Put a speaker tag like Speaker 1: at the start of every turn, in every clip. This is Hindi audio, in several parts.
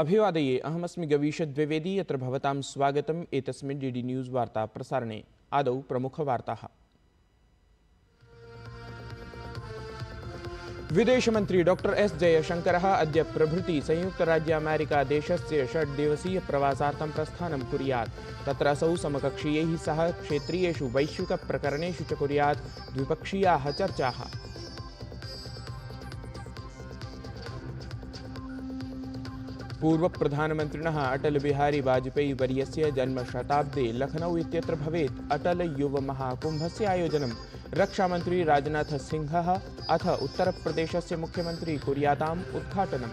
Speaker 1: अभिवादये अहमस्मि गवीश द्विवेदी यत्र भवतां स्वागतम् एतस्मिन् डीडी न्यूज़ वार्ता प्रसारणे। आदौ प्रमुखवार्ताः। विदेशमन्त्री डॉक्टर एस जयशंकरः अद्य प्रभृति संयुक्तराज्यामेरिकादेशस्य 6 दिवसीय प्रवासार्थं प्रस्थानं कुर्यात्। तत्र असौ समकक्षीयैः सह क्षेत्रीयेषु वैश्विकप्रकरणेषु च कुर्यात् द्विपक्षीयाः चर्चाः। पूर्व प्रधानमन्त्रिणः अटल बिहारी वाजपेयी वर्यस्य जन्मशताब्दे लखनऊ इत्यत्र भवेत् अटल युव महाकुम्भस्य आयोजनम्। रक्षामन्त्री राजनाथ सिंहः अथ उत्तरप्रदेशस्य मुख्यमन्त्री कुर्याताम् उद्घाटनम्।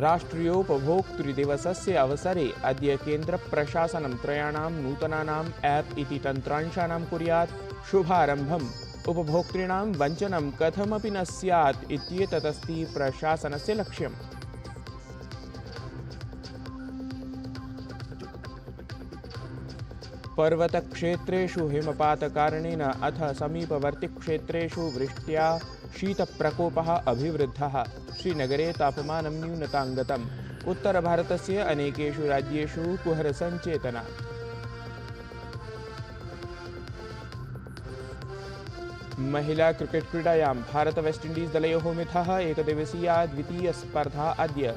Speaker 1: राष्ट्रियोपभोक्तृदिवसस्य अवसरे अद्य केन्द्रप्रशासनं त्रयाणां नूतनानाम् ऐप् इति तन्त्रांशानां कुर्यात् शुभारम्भम्। उपभोक्तॄणां वञ्चनं कथमपि न स्यात् इत्येतदस्ति प्रशासनस्य लक्ष्यम्। पर्वतक्षेत्रेषु हिमपातकारणेन अथ समीपवर्तिक्षेत्रेषु वृष्ट्या शीतप्रकोपः अभिवृद्धः। श्रीनगरे तापमानं न्यूनताङ्गतम्। उत्तरभारतस्य अनेकेषु राज्येषु कुहरसञ्चेतना। महिला क्रिकेट क्रीडायां भारत वेस्टइंडीज दलयोः मिथः एकदिवसीया द्वितीय स्पर्धा अद्य।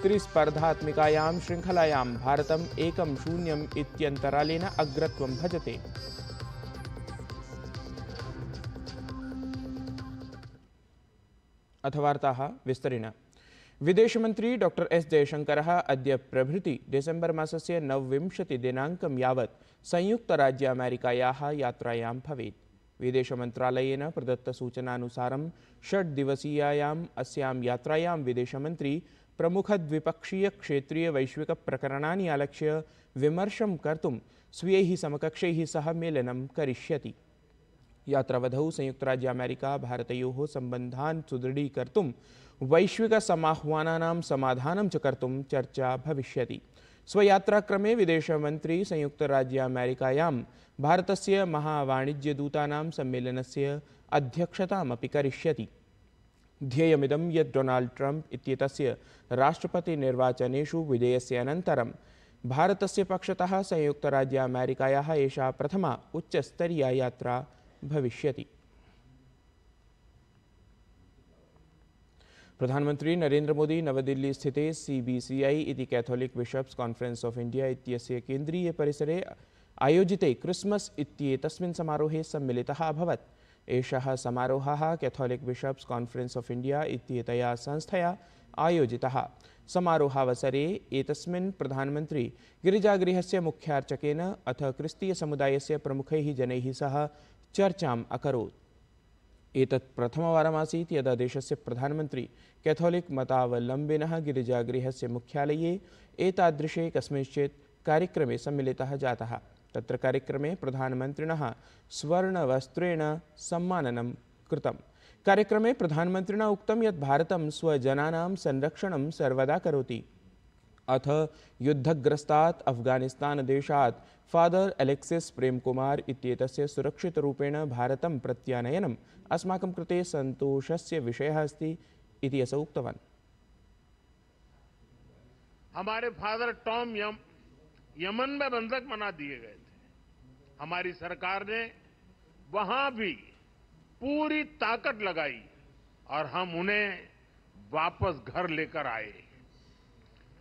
Speaker 1: त्रिस्पर्धात्मिकायां श्रृङ्खलायां भारतं 1-0 इत्यन्तरालेन अग्रत्वं भजते। अथ वार्ताः विस्तरेण। विदेशमन्त्री डॉक्टर एस जयशंकरः अद्य प्रभृति डिसेम्बर मासस्य 29 दिनाङ्कं यावत् संयुक्तराज्यामेरिकायाः यात्रायां भवेत्। विदेशमन्त्रालयेन प्रदत्तसूचनानुसारं 6 दिवसीयायाम् अस्यां यात्रायां विदेशमन्त्री प्रमुखद्विपक्षीयक्षेत्रीयवैश्विकप्रकरणानि आलक्ष्य विमर्शं कर्तुं स्वीयैः समकक्षैः सह मेलनं करिष्यति। यात्रावधौ संयुक्तराज्यामेरिका भारतयोः सम्बन्धान् सुदृढीकर्तुं वैश्विकसमाह्वानानां समाधानं च कर्तुं चर्चा भविष्यति। स्वयात्राक्रमे विदेशमन्त्री संयुक्तराज्यामेरिकायां भारतस्य महावाणिज्यदूतानां सम्मेलनस्य अध्यक्षतामपि करिष्यति। ध्येयमिदं यत् डोनाल्ड ट्रम्प इत्येतस्य राष्ट्रपतिनिर्वाचनेषु विजयस्य अनन्तरं भारतस्य पक्षतः संयुक्तराज्यामेरिकायाः एषा प्रथमा उच्चस्तरीया यात्रा भविष्यति। प्रधानमन्त्री नरेन्द्र मोदी नवदिल्ली स्थिते CBCI इति catholic bishops conference of India इत्यस्य केन्द्रीय परिसरे आयोजिते क्रिसमस इत्येतस्मिन् समारोहे सम्मिलितः अभवत्। एषः समारोहः Catholic bishops conference of India इत्येतया संस्थया आयोजितः। समारोहावसरे एतस्मिन् प्रधानमन्त्री गिरिजागृहस्य मुख्यार्चकेन अथ क्रिस्तीयसमुदायस्य प्रमुखैः जनैः सह चर्चाम् अकरोत्। एतत् प्रथमवारमासीत् यदा देशस्य प्रधानमन्त्री कैथोलिक मतावलम्बिनः गिरिजागृहस्य मुख्यालये एतादृशे कस्मिंश्चित् कार्यक्रमे सम्मिलितः जातः। तत्र कार्यक्रमे प्रधानमन्त्रिणः स्वर्णवस्त्रेण सम्माननं कृतम्। कार्यक्रमे प्रधानमन्त्रिणा उक्तं यत् भारतं स्वजनानां संरक्षणं सर्वदा करोति। अथ युद्धग्रस्तात् अफगानिस्तानदेशात् फादर एलेक्सिस प्रेमकुमार इत्येतस्य सुरक्षितरूपेण भारतं प्रत्यानयनम् अस्माकं कृते सन्तोषस्य विषयः अस्ति इति असौ उक्तवान्।
Speaker 2: हमारे फादर टॉम यमन में बंधक बना दिए गए थे। हमारी सरकार ने वहां भी पूरी ताकत लगाई और हम उन्हें वापस घर लेकर आए।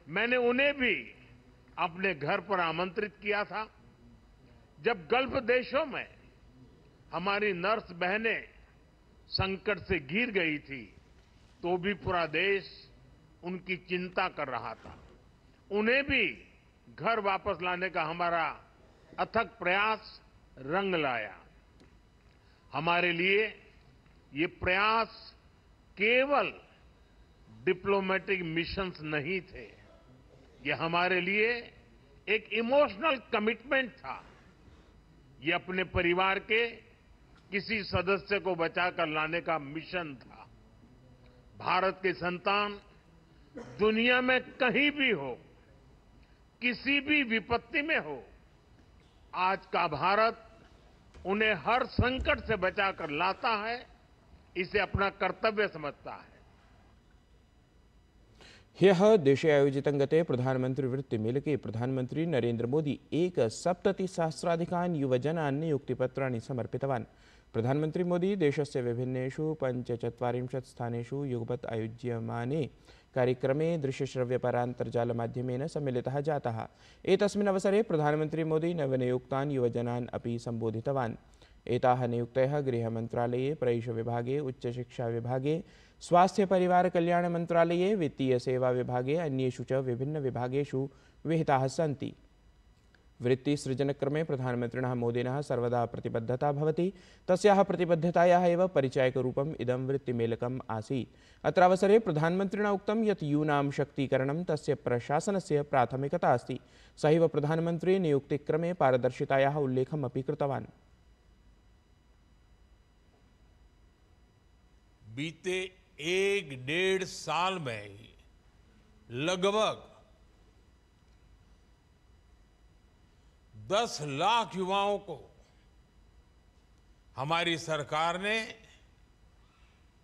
Speaker 2: मैंने उन्हें भी अपने घर पर आमंत्रित किया था। जब गल्फ देशों में हमारी नर्स बहनें संकट से घिर गई थी तो भी पूरा देश उनकी चिंता कर रहा था। उन्हें भी घर वापस लाने का हमारा अथक प्रयास रंग लाया। हमारे लिए ये प्रयास केवल डिप्लोमेटिक मिशंस नहीं थे, ये हमारे लिए एक इमोशनल कमिटमेंट था। ये अपने परिवार के किसी सदस्य को बचाकर लाने का मिशन था। भारत के संतान दुनिया में कहीं भी हो, किसी भी विपत्ति में हो, आज का भारत उन्हें हर संकट से बचाकर लाता है इसे अपना कर्तव्य समझता है।
Speaker 1: ह्यः देशे आयोजितं गते प्रधानमन्त्रिवृत्तिमेलके प्रधानमन्त्री नरेन्द्र मोदी 1,70,000 युवजनान् नियुक्तिपत्राणि समर्पितवान्। प्रधानमन्त्री मोदी देशस्य विभिन्नेषु 45 स्थानेषु युगपत् आयोज्यमाने कार्यक्रमे दृश्यश्रव्यपरान्तर्जालमाध्यमेन सम्मिलितः जातः। एतस्मिन् अवसरे प्रधानमन्त्री मोदी नवनियुक्तान् युवजनान् अपि सम्बोधितवान्। एताः नियुक्तयः गृहमन्त्रालये, प्रैषविभागे, उच्चशिक्षाविभागे, स्वास्थ्य परिवार कल्याण मंत्रालये, वित्तीय सेवा विभागे, अन्येषु च विभिन्नविभागेषु विहिताः सन्ति। वृत्तिसृजनक्रमे प्रधानमन्त्रिणः मोदिनः सर्वदा प्रतिबद्धता भवति। तस्याः प्रतिबद्धतायाः एव परिचायकरूपम् इदं वृत्तिमेलकम् आसीत्। अत्रावसरे प्रधानमन्त्रिणा उक्तं यत् यूनां शक्तीकरणं तस्य प्रशासनस्य प्राथमिकता अस्ति। सहैव प्रधानमन्त्री नियुक्तिक्रमे पारदर्शितायाः उल्लेखम् अपि कृतवान्।
Speaker 3: बीते 1-1.5 साल में ही लगभग 10 लाख युवाओं को हमारी सरकार ने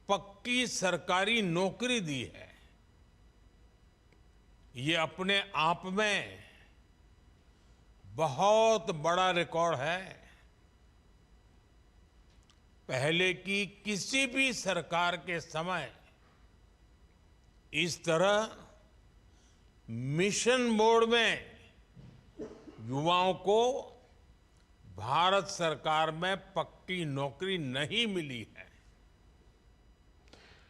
Speaker 3: पक्की सरकारी नौकरी दी है। ये अपने आप में बहुत बड़ा रिकॉर्ड है। पहले की किसी भी सरकार के समय इस तरह मिशन मोड में युवाओं को भारत सरकार में पक्की नौकरी नहीं मिली है।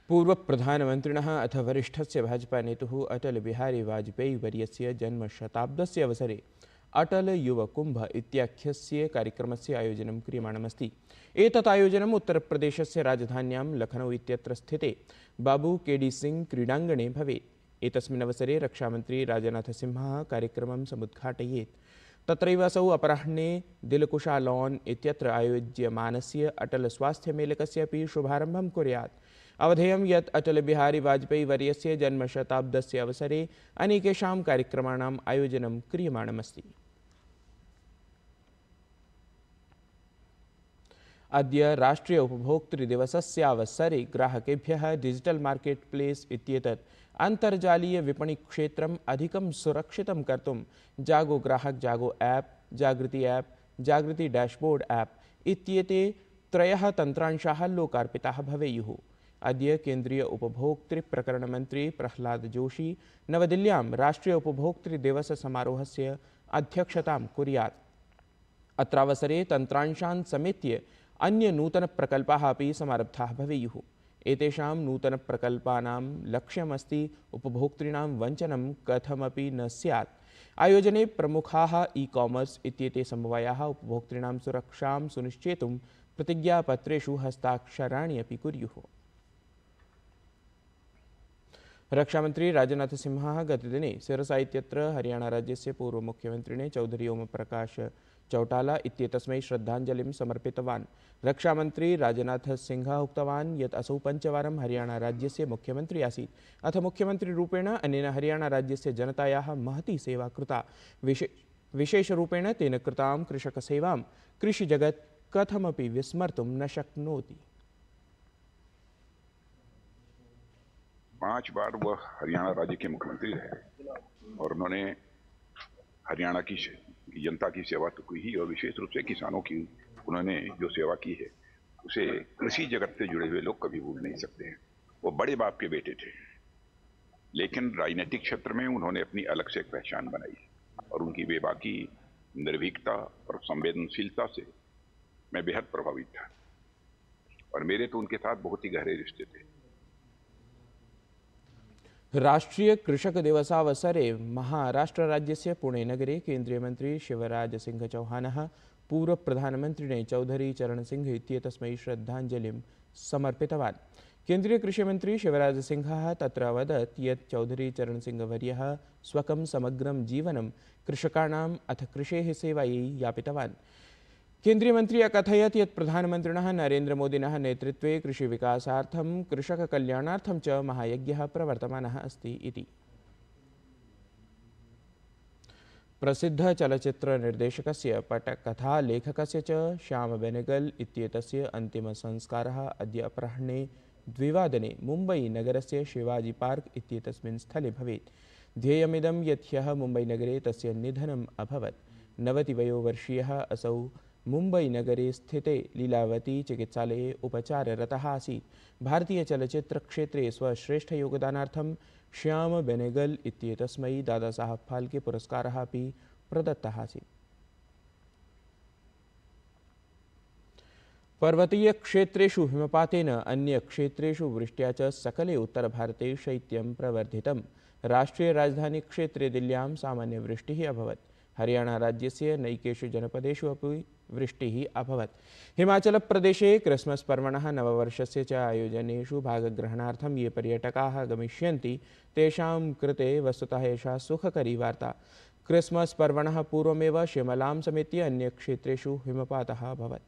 Speaker 1: पूर्व प्रधानमन्त्रिणः अथ वरिष्ठस्य भाजपा नेतुः अटल बिहारी वाजपेयी वर्यस्य जन्मशताब्दस्य अवसरे अटल युव कुंभ इत्याख्यस्य कार्यक्रमस्य आयोजनं क्रियमाणमस्ति। एतत् आयोजनम् उत्तरप्रदेशस्य राजधान्यां लखनऊ इत्यत्र स्थिते बाबू केडी सिंह क्रीडाङ्गणे भवेत्। एतस्मिन् अवसरे रक्षामन्त्री राजनाथसिंहः कार्यक्रमं समुद्घाटयेत्। तत्रैव असौ अपराह्ने दिलकुशा लॉन इत्यत्र आयोज्यमानस्य अटल स्वास्थ्य मेलकस्य अपि शुभारम्भं कुर्यात्। अवधेयं यत् अटल बिहारी वाजपेयी वर्यस्य जन्मशताब्दस्य अवसरे अनेकेषां कार्यक्रमाणाम् आयोजनं क्रियमाणमस्ति। अद्य राष्ट्रीय उपभोक्तृदिवसस्यावसरे ग्राहकेभ्यः डिजिटल मार्केट प्लेस इत्येतत् अन्तर्जालीय विपणिक्षेत्रम् अधिकं सुरक्षितं कर्तुं जागो ग्राहक जागो ऐप, जागृति ऐप, जागृति डैशबोर्ड ऐप इत्येते त्रयः तन्त्रांशाः लोकार्पिताः भवेयुः। अद्य केन्द्रीय उपभोक्तृप्रकरणमन्त्री प्रह्लाद जोशी नवदिल्ल्यां राष्ट्रीय उपभोक्तृदिवस समारोहस्य अध्यक्षतां कुर्यात्। अत्रावसरे तन्त्रांशान् समेत्य अन्य नूतनप्रकल्पाः अपि समारब्धाः भवेयुः। एतेषां नूतनप्रकल्पानां लक्ष्यमस्ति उपभोक्तॄणां वञ्चनं कथमपि न स्यात्। आयोजने प्रमुखाः ई-कॉमर्स इत्येते समवायाः उपभोक्तॄणां सुरक्षां सुनिश्चेतुं प्रतिज्ञापत्रेषु हस्ताक्षराणि अपि कुर्युः। रक्षामंत्री राजनाथ सिंहः गतदिने सिरसा इत्यत्र हरियाणाराज्यस्य पूर्वमुख्यमन्त्रिणे चौधरी ओमप्रकाश चौटाला इत्येतस्मै श्रद्धाञ्जलिं समर्पितवान्। रक्षामंत्री राजनाथ सिंहः उक्तवान् यत् असौ पञ्चवारं हरियाणाराज्यस्य मुख्यमन्त्री आसीत्। अथ मुख्यमन्त्रिरूपेण अनेन हरियाणाराज्यस्य जनतायाः महती सेवा कृता। विशेषरूपेण तेन कृतां कृषकसेवां कृषिजगत् कथमपि विस्मर्तुं न शक्नोति।
Speaker 4: 5 बार वह हरियाणा राज्य के मुख्यमंत्री रहे और उन्होंने हरियाणा की जनता की सेवा तो की ही, और विशेष रूप से किसानों की उन्होंने जो सेवा की है उसे कृषि जगत से जुड़े हुए लोग कभी भूल नहीं सकते हैं। वो बड़े बाप के बेटे थे, लेकिन राजनीतिक क्षेत्र में उन्होंने अपनी अलग से एक पहचान बनाई और उनकी बेबाकी, निर्भीकता और संवेदनशीलता से मैं बेहद प्रभावित था और मेरे तो उनके साथ बहुत ही गहरे रिश्ते थे।
Speaker 1: राष्ट्रीय कृषक दिवसावसरे महाराष्ट्र राज्यस्य पुणे नगरे केन्द्रीय मंत्री शिवराज सिंह चौहानः पूर्व प्रधानमन्त्रिणे चौधरी चरण सिंह इत्येतस्मै श्रद्धाञ्जलिं समर्पितवान्। केन्द्रीय कृषिमन्त्री शिवराज सिंहः तत्र अवदत् यत् चौधरी चरण सिंह वर्यः स्वकं समग्रं जीवनं कृषकाणाम् अथ कृषेः सेवायै यापितवान्। केन्द्रीय मंत्री अकथयत् यत् प्रधानमन्त्रिणः नरेन्द्र मोदिनः नेतृत्वे कृषिविकासार्थं कृषककल्याणार्थं च महायज्ञः प्रवर्तमानः अस्ति इति। प्रसिद्ध चलच्चित्रनिर्देशकस्य पटकथालेखकस्य च श्याम बेनेगल इत्येतस्य अन्तिमसंस्कारः अद्य अपराह्णे 2:00 मुम्बईनगरस्य शिवाजी पार्क इत्येतस्मिन् स्थले भवेत्। ध्येयमिदं यत् ह्यः मुम्बईनगरे तस्य निधनम् अभवत्। 90 असौ मुम्बईनगरे स्थिते लीलावती चिकित्सालये उपचाररतः आसीत्। भारतीयचलच्चित्रक्षेत्रे स्वश्रेष्ठयोगदानार्थं श्याम बेनेगल इत्येतस्मै दादासाहेब फाल्के पुरस्कारः अपि प्रदत्तः आसीत्। पर्वतीयक्षेत्रेषु हिमपातेन अन्यक्षेत्रेषु वृष्ट्या च सकले उत्तरभारते शैत्यं प्रवर्धितम्। राष्ट्रियराजधानीक्षेत्रे दिल्ल्यां सामान्यवृष्टिः अभवत्। हरियाणाराज्यस्य नैकेषु जनपदेषु अपि वृष्टिः अभवत्। हिमाचलप्रदेशे क्रिस्मस् पर्वणः नववर्षस्य च आयोजनेषु भागग्रहणार्थं ये पर्यटकाः गमिष्यन्ति तेषां कृते वस्तुतः एषा सुखकरी वार्ता। क्रिस्मस् पर्वणः पूर्वमेव शिमलां समेत्य अन्यक्षेत्रेषु हिमपातः अभवत्।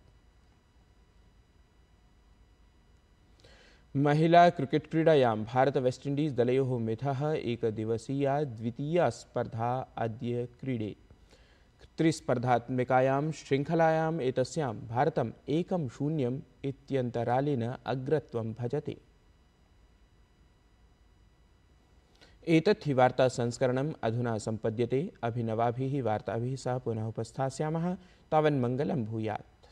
Speaker 1: महिला क्रिकेट क्रीडायां भारत वेस्ट इंडीज दलयोः मिथः एकदिवसीया द्वितीया स्पर्धा अद्य क्रीडेत्। त्रिस्पर्धात्मिकायां श्रृङ्खलायाम् एतस्यां भारतम् 1-0 इत्यन्तरालेन अग्रत्वं भजते। एतत् हि वार्तासंस्करणम् अधुना सम्पद्यते। अभिनवाभिः वार्ताभिः सह पुनः उपस्थास्यामः। तावन्मङ्गलं भूयात्।